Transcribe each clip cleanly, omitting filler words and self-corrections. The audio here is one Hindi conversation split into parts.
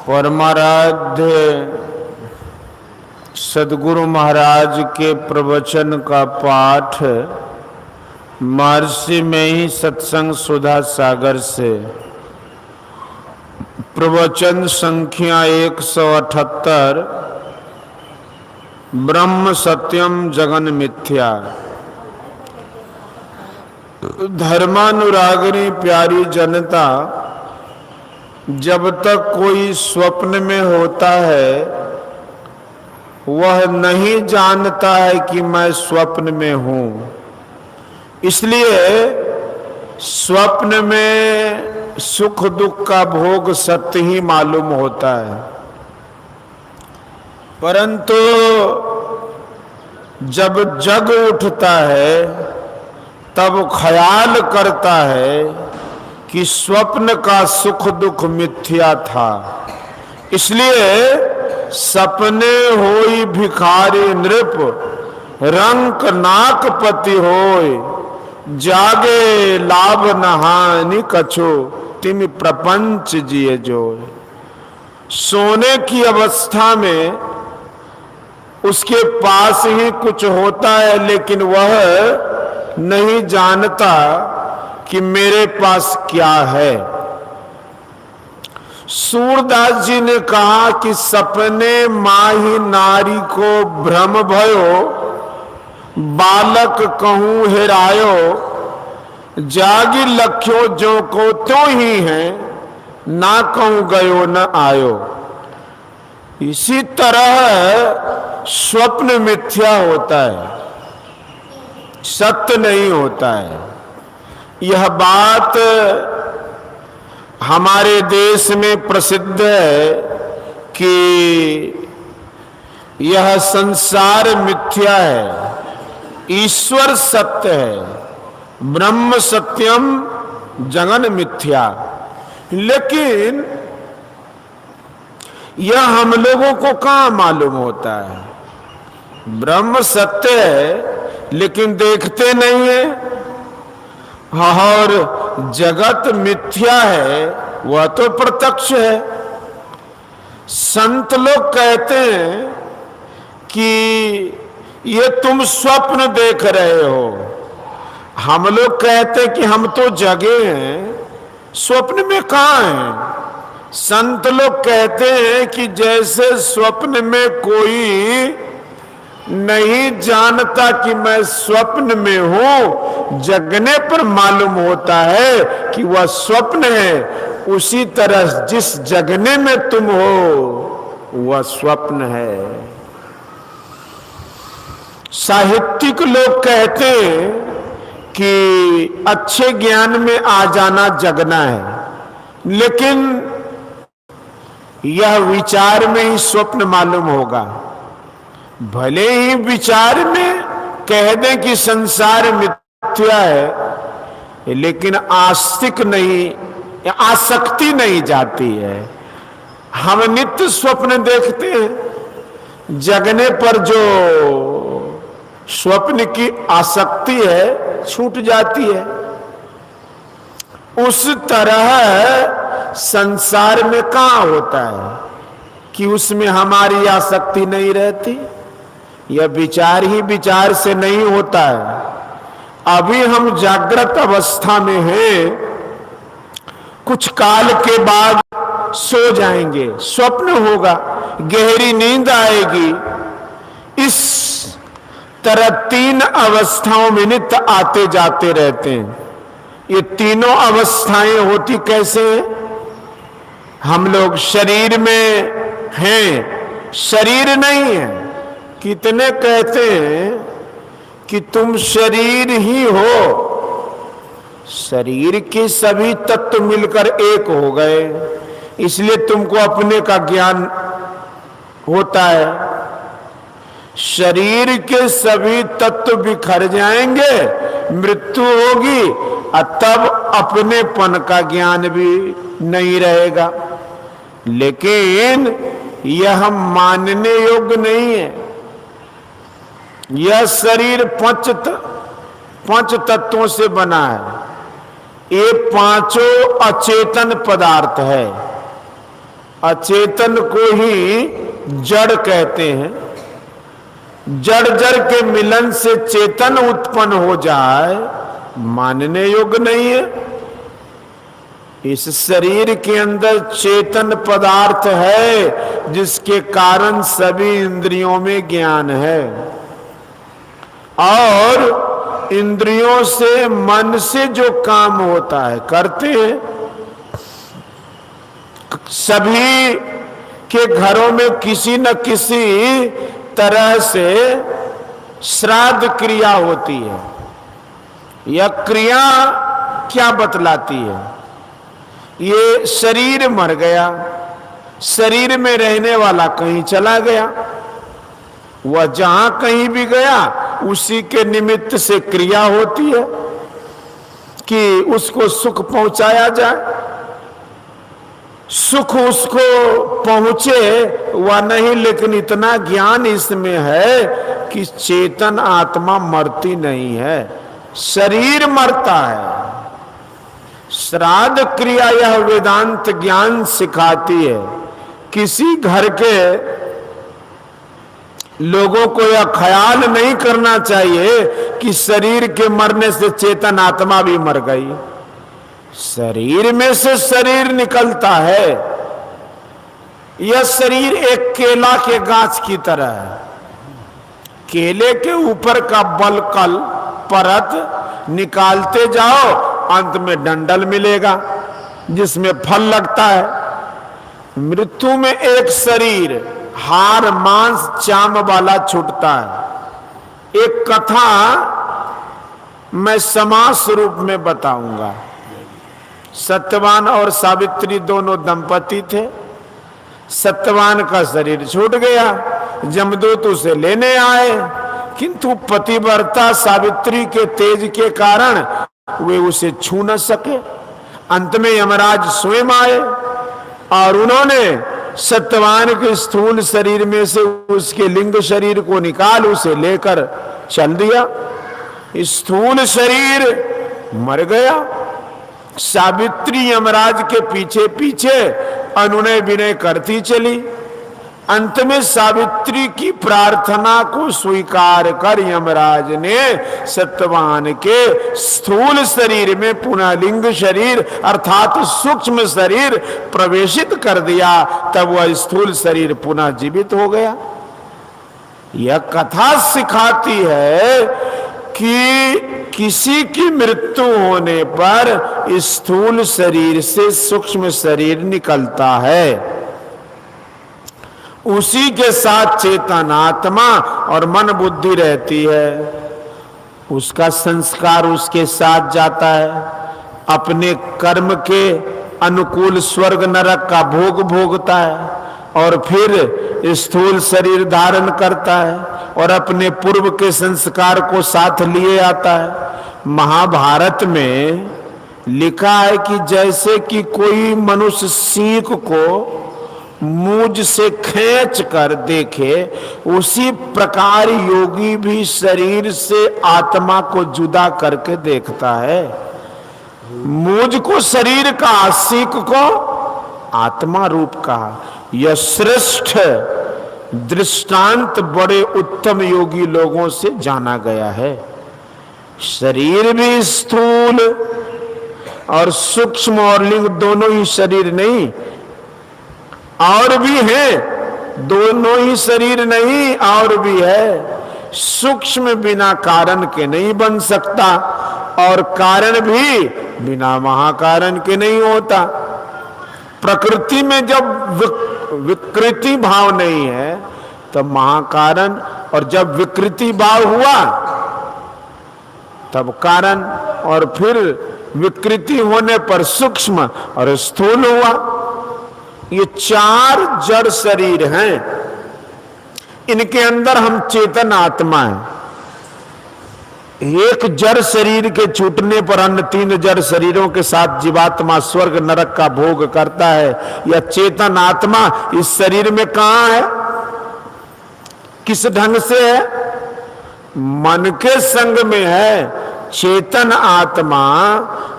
परमाराध्य सद्गुरु महाराज के प्रवचन का पाठ महर्षि में ही सत्संग सुधा सागर से प्रवचन संख्या 178 ब्रह्म सत्यम जगन मिथ्या। धर्मानुरागिणी प्यारी जनता, जब तक कोई स्वप्न में होता है वह नहीं जानता है कि मैं स्वप्न में हूं। इसलिए स्वप्न में सुख दुख का भोग सत्य ही मालूम होता है, परंतु जब जग उठता है तब ख्याल करता है कि स्वप्न का सुख दुख मिथ्या था। इसलिए सपने होई भिखारी नृप रंक नाकपति होय, जागे लाभ नहानि कछो तिम प्रपंच जिए जोय। सोने की अवस्था में उसके पास ही कुछ होता है, लेकिन वह नहीं जानता कि मेरे पास क्या है। सूरदास जी ने कहा कि सपने माही नारी को भ्रम भयो, बालक कहूं हेरायो, जागी लख्यो जो को त्यों ही है, ना कहूं गयो न आयो। इसी तरह स्वप्न मिथ्या होता है, सत्य नहीं होता है। यह बात हमारे देश में प्रसिद्ध है कि यह संसार मिथ्या है, ईश्वर सत्य है, ब्रह्म सत्यम जगन मिथ्या। लेकिन यह हम लोगों को कहाँ मालूम होता है। ब्रह्म सत्य है लेकिन देखते नहीं है, और जगत मिथ्या है वह तो प्रत्यक्ष है। संत लोग कहते हैं कि ये तुम स्वप्न देख रहे हो। हम लोग कहते हैं कि हम तो जगे हैं, स्वप्न में कहाँ हैं। संत लोग कहते हैं कि जैसे स्वप्न में कोई नहीं जानता कि मैं स्वप्न में हूं, जगने पर मालूम होता है कि वह स्वप्न है, उसी तरह जिस जगने में तुम हो वह स्वप्न है। साहित्यिक लोग कहते हैं कि अच्छे ज्ञान में आ जाना जगना है, लेकिन यह विचार में ही स्वप्न मालूम होगा। भले ही विचार में कह दें कि संसार मिथ्या है, लेकिन आस्तिक नहीं, आसक्ति नहीं जाती है। हम नित्य स्वप्न देखते हैं, जगने पर जो स्वप्न की आसक्ति है छूट जाती है। उस तरह संसार में कहाँ होता है कि उसमें हमारी आसक्ति नहीं रहती। यह विचार ही विचार से नहीं होता है। अभी हम जागृत अवस्था में हैं, कुछ काल के बाद सो जाएंगे, स्वप्न होगा, गहरी नींद आएगी। इस तरह तीन अवस्थाओं में नित्य आते जाते रहते हैं। ये तीनों अवस्थाएं होती कैसे हैं? हम लोग शरीर में हैं, शरीर नहीं है। कितने कहते हैं कि तुम शरीर ही हो, शरीर के सभी तत्व मिलकर एक हो गए, इसलिए तुमको अपने का ज्ञान होता है। शरीर के सभी तत्व बिखर जाएंगे, मृत्यु होगी, और तब अपनेपन का ज्ञान भी नहीं रहेगा। लेकिन यह मानने योग्य नहीं है। यह शरीर पंच तत्वों से बना है। ये पांचों अचेतन पदार्थ है अचेतन को ही जड़ कहते हैं। जड़ जड़ के मिलन से चेतन उत्पन्न हो जाए, मानने योग्य नहीं है। इस शरीर के अंदर चेतन पदार्थ है, जिसके कारण सभी इंद्रियों में ज्ञान है, और इंद्रियों से, मन से जो काम होता है करते हैं। सभी के घरों में किसी न किसी तरह से श्राद्ध क्रिया होती है। यह क्रिया क्या बतलाती है? ये शरीर मर गया, शरीर में रहने वाला कहीं चला गया, वह जहां कहीं भी गया उसी के निमित्त से क्रिया होती है कि उसको सुख पहुंचाया जाए। सुख उसको पहुंचे वह नहीं, लेकिन इतना ज्ञान इसमें है कि चेतन आत्मा मरती नहीं है, शरीर मरता है। श्राद्ध क्रिया यह वेदांत ज्ञान सिखाती है। किसी घर के लोगों को यह ख्याल नहीं करना चाहिए कि शरीर के मरने से चेतन आत्मा भी मर गई। शरीर में से शरीर निकलता है। यह शरीर एक केला के गाछ की तरह है। केले के ऊपर का बलकल परत निकालते जाओ, अंत में डंडल मिलेगा जिसमें फल लगता है। मृत्यु में एक शरीर हाड़ मांस चाम वाला छूटता है। एक कथा मैं समास रूप में बताऊंगा। सत्यवान और सावित्री दोनों दंपति थे। सत्यवान का शरीर छूट गया, जमदूत उसे लेने आए, किंतु पतिव्रता सावित्री के तेज के कारण वे उसे छू न सके। अंत में यमराज स्वयं आए और उन्होंने सत्यवान के स्थूल शरीर में से उसके लिंग शरीर को निकाल उसे लेकर चल दिया। स्थूल शरीर मर गया। सावित्री यमराज के पीछे पीछे अनुनय विनय करती चली। अंत में सावित्री की प्रार्थना को स्वीकार कर यमराज ने सत्यवान के स्थूल शरीर में पुनः लिंग शरीर अर्थात सूक्ष्म शरीर प्रवेशित कर दिया। तब वह स्थूल शरीर पुनः जीवित हो गया। यह कथा सिखाती है कि किसी की मृत्यु होने पर स्थूल शरीर से सूक्ष्म शरीर निकलता है। उसी के साथ चेतन आत्मा और मन बुद्धि रहती है। उसका संस्कार उसके साथ जाता है। अपने कर्म के अनुकूल स्वर्ग नरक का भोग भोगता है और फिर स्थूल शरीर धारण करता है और अपने पूर्व के संस्कार को साथ लिए आता है। महाभारत में लिखा है कि जैसे कि कोई मनुष्य सीख को मूंज से खींच कर देखे, उसी प्रकार योगी भी शरीर से आत्मा को जुदा करके देखता है। मूंज को शरीर का, सीख को आत्मा रूप का। यह श्रेष्ठ दृष्टांत बड़े उत्तम योगी लोगों से जाना गया है। शरीर भी स्थूल और सूक्ष्म और लिंग दोनों ही शरीर नहीं, और भी है, दोनों ही शरीर नहीं और भी है। सूक्ष्म बिना कारण के नहीं बन सकता और कारण भी बिना महाकारण के नहीं होता। प्रकृति में जब विकृति भाव नहीं है तब महाकारण, और जब विकृति भाव हुआ तब कारण, और फिर विकृति होने पर सूक्ष्म और स्थूल हुआ। ये चार जड़ शरीर हैं। इनके अंदर हम चेतन आत्मा है। एक जड़ शरीर के छूटने पर अन्य तीन जड़ शरीरों के साथ जीवात्मा स्वर्ग नरक का भोग करता है। यह चेतन आत्मा इस शरीर में कहां है, किस ढंग से है? मन के संग में है। चेतन आत्मा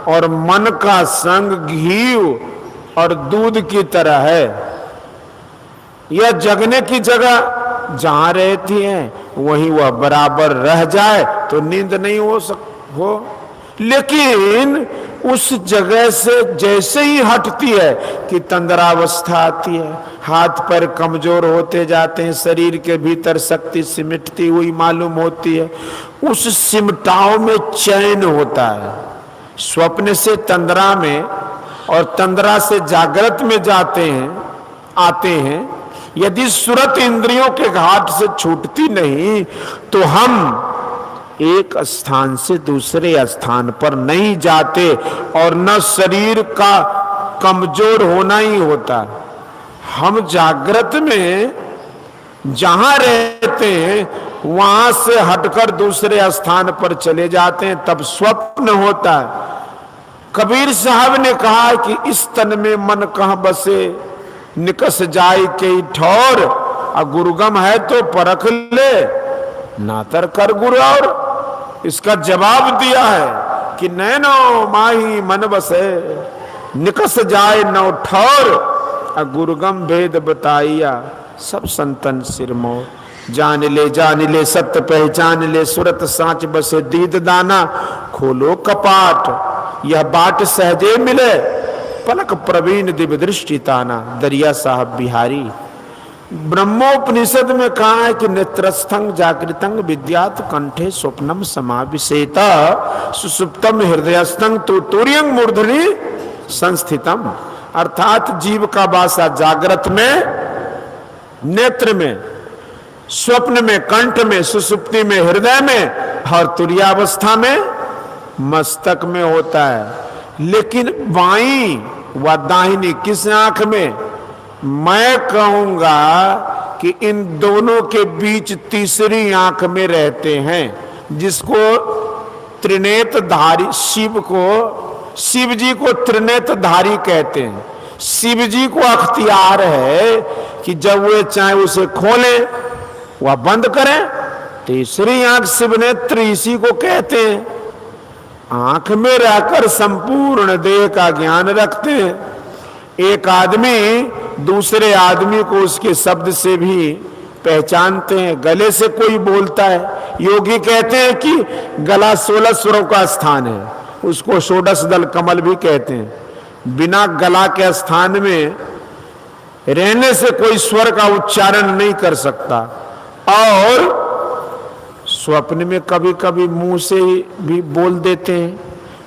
और मन का संग घी और दूध की तरह है। यह जगने की जगह जहां रहती है वहीं वह बराबर रह जाए तो नींद नहीं हो। लेकिन उस जगह से जैसे ही हटती है कि तंद्रावस्था आती है, हाथ पैर कमजोर होते जाते हैं, शरीर के भीतर शक्ति सिमटती हुई मालूम होती है, उस सिमटाव में चैन होता है। स्वप्न से तंद्रा में और तंद्रा से जागृत में आते हैं। यदि सुरत इंद्रियों के घाट से छूटती नहीं तो हम एक स्थान से दूसरे स्थान पर नहीं जाते और न शरीर का कमजोर होना ही होता। हम जागृत में जहां रहते हैं वहां से हटकर दूसरे स्थान पर चले जाते हैं, तब स्वप्न होता है। कबीर साहब ने कहा कि इस तन में मन कहां बसे, निकस जाए के ठौर, गुरुगम है तो परख ले, नातर कर गुरु। और इसका जवाब दिया है कि नैनो माही मन बसे, निकस जाए नौ ठौर, गुरुगम भेद बताइया, सब संतन सिरमौर। जान ले सत्य पहचान ले, सुरत सांच बसे दीद दाना, खोलो कपाट यह बाट सहजे मिले, पलक प्रवीण दिव्य दृष्टि ताना। दरिया साहब बिहारी। ब्रह्मोपनिषद में कहा है कि नेत्रस्थं जागृतं विद्यात कंठे स्वप्नम समाविशेता, सुसुप्तम हृदयस्थं तु तुर्यं मूर्धनि संस्थितम। अर्थात जीव का वासा जागृत में नेत्र में, स्वप्न में कंठ में, सुसुप्ति में हृदय में और तुर्यावस्था में मस्तक में होता है। लेकिन बाईं व दाहिनी किस आंख में? मैं कहूंगा कि इन दोनों के बीच तीसरी आंख में रहते हैं, जिसको त्रिनेत्रधारी शिव जी को त्रिनेत्रधारी कहते हैं। शिव जी को अख्तियार है कि जब वे चाहे उसे खोलें वह बंद करें। तीसरी आंख शिव नेत्र इसी को कहते हैं। आंख में रहकर संपूर्ण देह का ज्ञान रखते हैं। एक आदमी दूसरे आदमी को उसके शब्द से भी पहचानते हैं। गले से कोई बोलता है, योगी कहते हैं कि गला 16 स्वरों का स्थान है, उसको षोडश दल कमल भी कहते हैं। बिना गला के स्थान में रहने से कोई स्वर का उच्चारण नहीं कर सकता। और स्वप्न में कभी कभी मुंह से भी बोल देते हैं।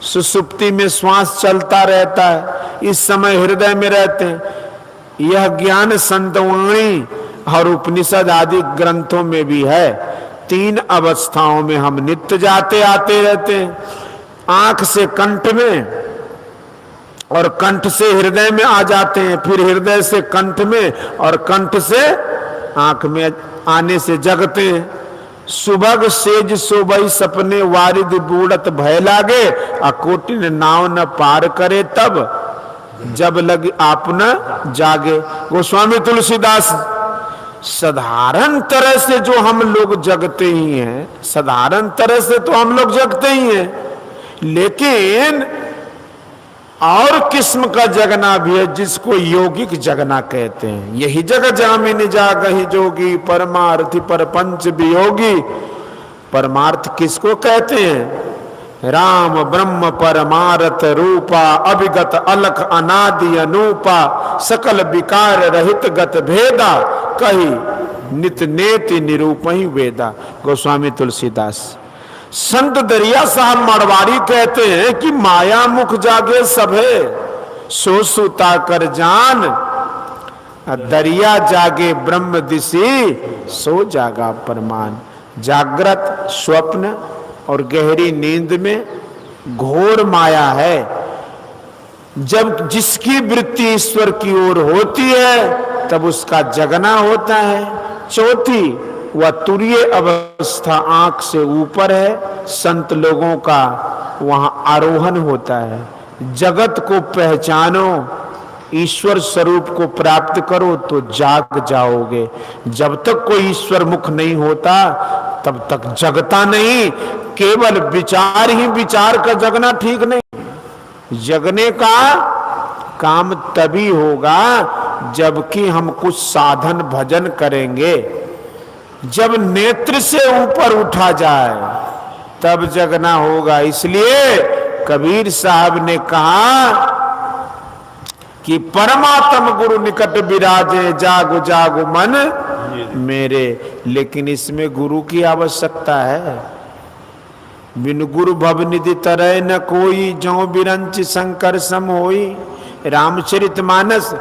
सुसुप्ति में श्वास चलता रहता है, इस समय हृदय में रहते हैं। यह ज्ञान संतवाणी और उपनिषद आदि ग्रंथों में भी है। 3 अवस्थाओं में हम नित्य जाते आते रहते हैं। आंख से कंठ में और कंठ से हृदय में आ जाते हैं, फिर हृदय से कंठ में और कंठ से आंख में आने से जगते हैं। सुबह सेज सोबई सपने वारिद बूढ़त भय लागे, अकोटिन नाव न पार करे तब जब लग आप न जागे। गोस्वामी तुलसीदास। साधारण तरह से जो हम लोग जगते ही हैं, साधारण तरह से तो हम लोग जगते ही हैं, लेकिन और किस्म का जगना भी है जिसको योगिक जगना कहते हैं। यही जग जामिन जागहि जोगी, परमार्थी पर पंच वियोगी। परमार्थ किसको कहते हैं? राम ब्रह्म परमार्थ रूपा, अभिगत अलख अनादि अनूपा, सकल विकार रहित गत भेदा, कही नित नेति निरूपहि वेदा। गोस्वामी तुलसीदास। संत दरिया साहब मड़वाड़ी कहते हैं कि माया मुख जागे सभे, सो सुता कर जान, दरिया जागे ब्रह्म दिशी, सो जागा परमान। जागृत, स्वप्न और गहरी नींद में घोर माया है। जब जिसकी वृत्ति ईश्वर की ओर होती है तब उसका जगना होता है। चौथी वह तुरीय अवस्था आंख से ऊपर है। संत लोगों का वहां आरोहण होता है। जगत को पहचानो, ईश्वर स्वरूप को प्राप्त करो तो जाग जाओगे। जब तक कोई ईश्वर मुख नहीं होता तब तक जगता नहीं। केवल विचार ही विचार का जगना ठीक नहीं। जगने का काम तभी होगा जबकि हम कुछ साधन भजन करेंगे, जब नेत्र से ऊपर उठा जाए तब जगना होगा। इसलिए कबीर साहब ने कहा कि परमात्म गुरु निकट विराजे, जागो जागो मन मेरे। लेकिन इसमें गुरु की आवश्यकता है। बिन गुरु भवनिधि तरह न कोई, जो बिरंच शंकर सम होई। रामचरितमानस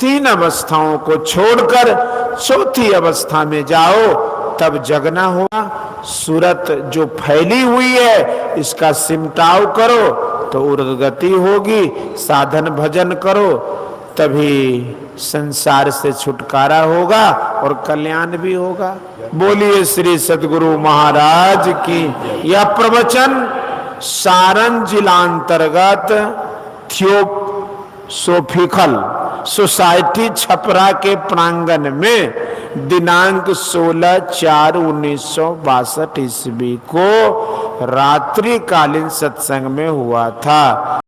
3 अवस्थाओं को छोड़कर चौथी अवस्था में जाओ, तब जगना होगा। सूरत जो फैली हुई है इसका सिमटाव करो तो उर्गति होगी। साधन भजन करो तभी संसार से छुटकारा होगा और कल्याण भी होगा। बोलिए श्री सद्गुरु महाराज की। यह प्रवचन सारण जिलांतर्गत थियोसोफिकल सोसाइटी छपरा के प्रांगण में दिनांक 16/4/1962 ईस्वी को रात्रिकालीन सत्संग में हुआ था।